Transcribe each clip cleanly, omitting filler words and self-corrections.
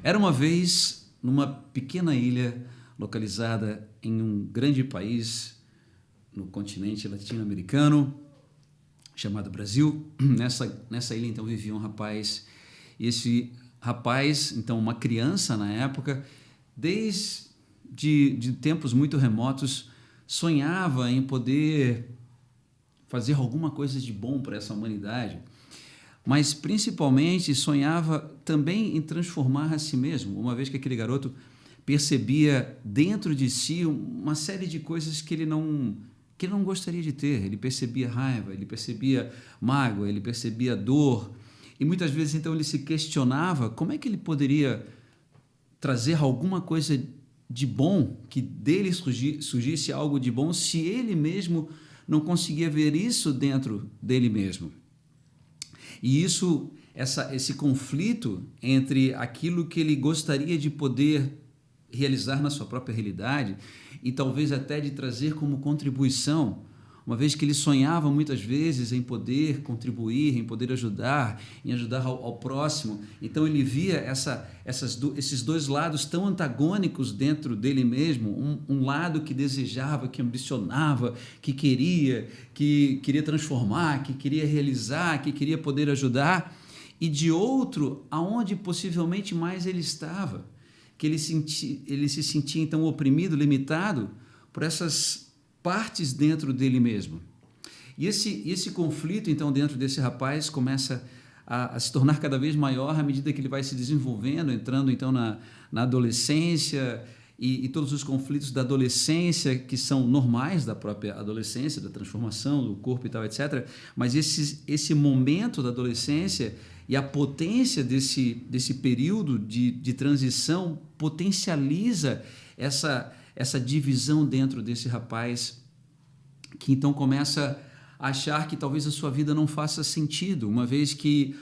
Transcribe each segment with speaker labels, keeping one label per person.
Speaker 1: Era uma vez numa pequena ilha localizada em um grande país no continente latino-americano chamado Brasil. Nessa ilha então vivia um rapaz, e esse rapaz, então uma criança na época, desde de tempos muito remotos, sonhava em poder fazer alguma coisa de bom para essa humanidade, mas principalmente sonhava também em transformar a si mesmo, uma vez que aquele garoto percebia dentro de si uma série de coisas que ele não gostaria de ter. Ele percebia raiva, ele percebia mágoa, ele percebia dor, e muitas vezes então ele se questionava como é que ele poderia trazer alguma coisa de bom, que dele surgisse algo de bom, se ele mesmo não conseguia ver isso dentro dele mesmo. E esse conflito entre aquilo que ele gostaria de poder realizar na sua própria realidade e talvez até de trazer como contribuição, uma vez que ele sonhava muitas vezes em poder contribuir, em poder ajudar, em ajudar ao próximo. Então ele via esses dois lados tão antagônicos dentro dele mesmo, um lado que desejava, que ambicionava, que queria transformar, que queria realizar, que queria poder ajudar, e de outro, aonde possivelmente mais ele estava, que ele se sentia então oprimido, limitado por essas partes dentro dele mesmo. E esse conflito, então, dentro desse rapaz começa a se tornar cada vez maior à medida que ele vai se desenvolvendo, entrando, então, na adolescência, e todos os conflitos da adolescência, que são normais da própria adolescência, da transformação do corpo e tal, etc. Mas esse momento da adolescência e a potência desse período de transição potencializa essa divisão dentro desse rapaz, que então começa a achar que talvez a sua vida não faça sentido, uma vez que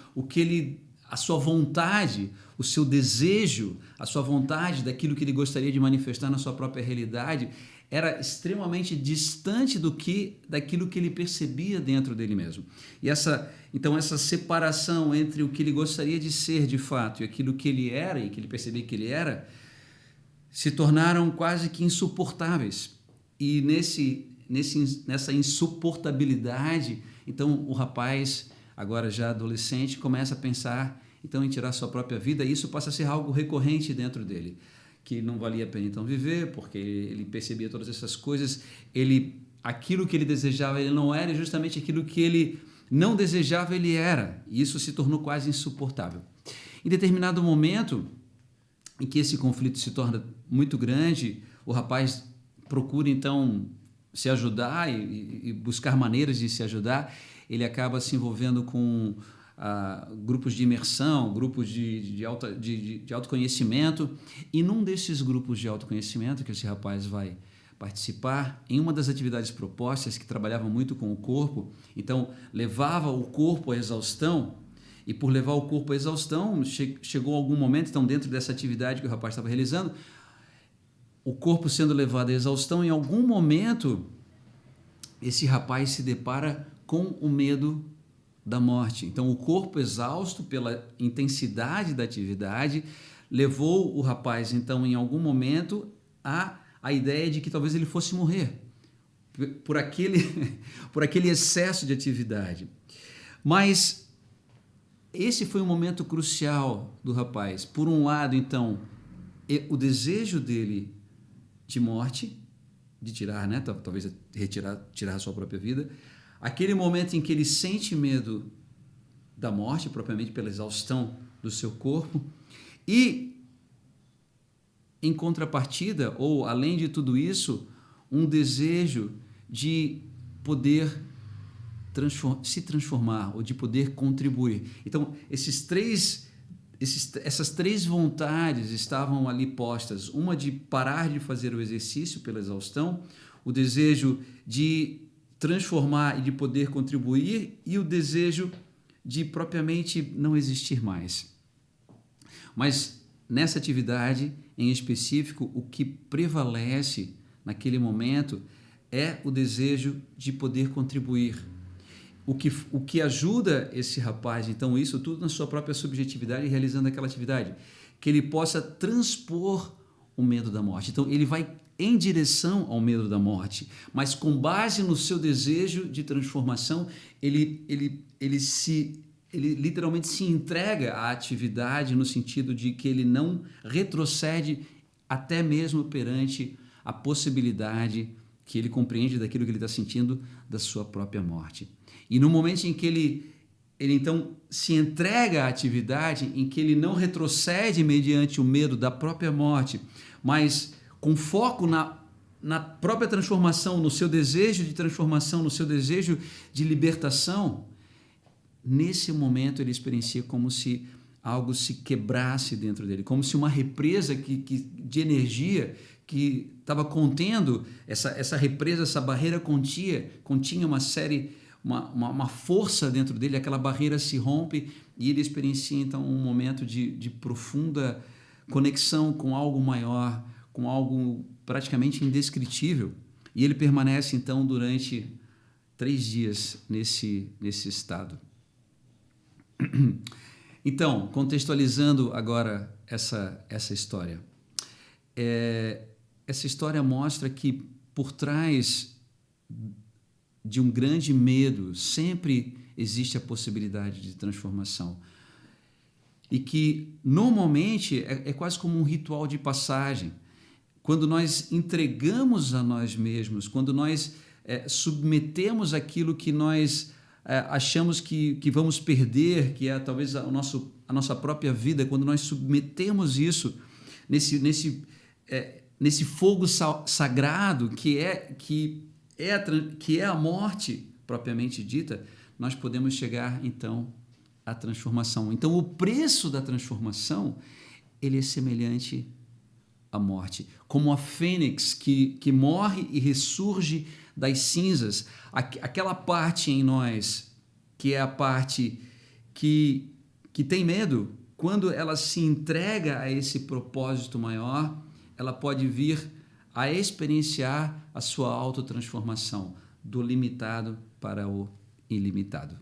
Speaker 1: a sua vontade, o seu desejo, a sua vontade daquilo que ele gostaria de manifestar na sua própria realidade era extremamente distante daquilo que ele percebia dentro dele mesmo. E então essa separação entre o que ele gostaria de ser de fato e aquilo que ele era e que ele percebia que ele era, se tornaram quase que insuportáveis. E nessa insuportabilidade, então o rapaz, agora já adolescente, começa a pensar então em tirar sua própria vida, e isso passa a ser algo recorrente dentro dele, que não valia a pena então viver, porque ele percebia todas essas coisas, aquilo que ele desejava ele não era, e justamente aquilo que ele não desejava ele era, e isso se tornou quase insuportável. Em determinado momento em que esse conflito se torna muito grande, o rapaz procura então se ajudar e buscar maneiras de se ajudar. Ele acaba se envolvendo com grupos de imersão, grupos de autoconhecimento, e num desses grupos de autoconhecimento que esse rapaz vai participar, em uma das atividades propostas, que trabalhava muito com o corpo, então levava o corpo à exaustão, e por levar o corpo à exaustão, chegou algum momento, então dentro dessa atividade que o rapaz estava realizando, o corpo sendo levado à exaustão, em algum momento esse rapaz se depara com o medo da morte. Então o corpo exausto pela intensidade da atividade levou o rapaz, então, em algum momento, a ideia de que talvez ele fosse morrer por aquele excesso de atividade. Mas esse foi um momento crucial do rapaz. Por um lado, então, o desejo dele de morte, de tirar, talvez tirar a sua própria vida, aquele momento em que ele sente medo da morte, propriamente pela exaustão do seu corpo, e, em contrapartida, ou além de tudo isso, um desejo de poder se transformar, ou de poder contribuir. Então, essas três vontades estavam ali postas, uma de parar de fazer o exercício pela exaustão, o desejo de transformar e de poder contribuir, e o desejo de propriamente não existir mais. Mas nessa atividade em específico, o que prevalece naquele momento é o desejo de poder contribuir. O que ajuda esse rapaz, então, isso tudo na sua própria subjetividade, realizando aquela atividade, que ele possa transpor o medo da morte. Então, ele vai em direção ao medo da morte, mas com base no seu desejo de transformação, ele literalmente se entrega à atividade no sentido de que ele não retrocede até mesmo perante a possibilidade que ele compreende daquilo que ele está sentindo da sua própria morte. E no momento em que ele então se entrega à atividade, em que ele não retrocede mediante o medo da própria morte, mas com foco na própria transformação, no seu desejo de transformação, no seu desejo de libertação, nesse momento ele experiencia como se algo se quebrasse dentro dele, como se uma represa de energia que estava contendo, essa represa, essa barreira continha uma força dentro dele, aquela barreira se rompe e ele experiencia então um momento de profunda conexão com algo maior, com algo praticamente indescritível. E ele permanece então durante 3 dias nesse estado. Então, contextualizando agora essa história. Essa história mostra que por trás de um grande medo sempre existe a possibilidade de transformação. E que, normalmente, é quase como um ritual de passagem. Quando nós entregamos a nós mesmos, quando nós submetemos aquilo que nós achamos que vamos perder, que é talvez a nossa própria vida, quando nós submetemos isso nesse fogo sagrado que é a morte propriamente dita, nós podemos chegar então à transformação. Então o preço da transformação ele é semelhante à morte, como a fênix que morre e ressurge das cinzas, aquela parte em nós que é a parte que tem medo, quando ela se entrega a esse propósito maior, ela pode vir a experienciar a sua autotransformação do limitado para o ilimitado.